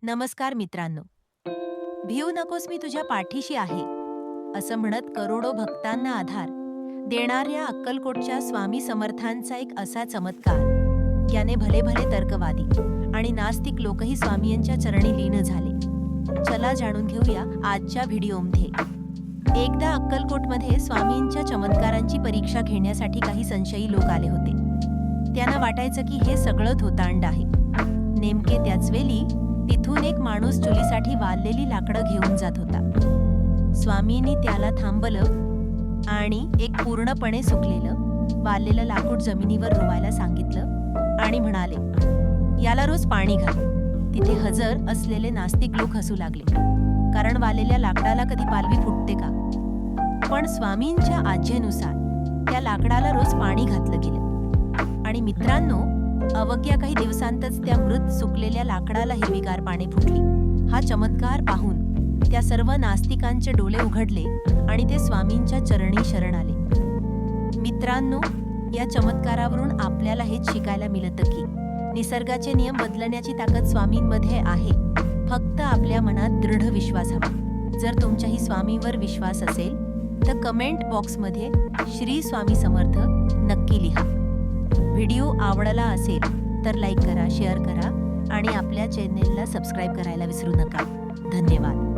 नमस्कार मित्रांनो. भिवू नकोस मी तुझ्या पाठीशी आहे असं म्हणत करोडो भक्तांना आधार देणाऱ्या अक्कलकोटच्या स्वामी समर्थांचा एक असा चमत्कार याने भले भले तर्कवादी आणि नास्तिक लोकही स्वामी यांच्या चरणी लीन झाले. चला जाणून घेऊया आजच्या व्हिडिओमध्ये. एकदा अक्कलकोटमध्ये स्वामींच्या चमत्कारांची परीक्षा घेण्यासाठी काही संशयी लोक आले होते. त्यांना वाटायचं की हे सगळं थोतांड आहे. नेमके त्याच वेळी तिथून एक माणूस चुलीसाठी वाळलेली लाकडं घेऊन जात होता. स्वामींनी त्याला थांबलं आणि एक पूर्णपणे सुकलेलं वाळलेलं लाकूड जमिनीवर रोवायला सांगितलं आणि म्हणाले, याला रोज पाणी घाल. तिथे हजर असलेले नास्तिक लोक हसू लागले, कारण वाळलेल्या लाकडाला कधी पालवी फुटते का? पण स्वामींच्या आज्ञेनुसार त्या लाकडाला रोज पाणी घातलं गेलं आणि मित्रांनो, अवघ्या काही दिवसांतच त्या मृत सुकलेल्या लाकडाला हिरवीगार पाने फुटली. हा चमत्कार पाहून त्या सर्व नास्तिकांचे डोळे उघडले आणि ते स्वामींच्या चरणी शरण आले. मित्रांनो, या चमत्कारावरून आपल्याला हेच शिकायला मिळतं की निसर्गाचे नियम बदलण्याची ताकद स्वामींमध्ये आहे. फक्त आपल्या मनात दृढ विश्वास हवा. जर तुमच्याही स्वामींवर विश्वास असेल तर कमेंट बॉक्समध्ये श्री स्वामी समर्थ नक्की लिहा. व्हिडिओ आवडला असेल तर लाईक करा, शेअर करा आणि आपल्या चॅनेलला सबस्क्राईब करायला विसरू नका. धन्यवाद.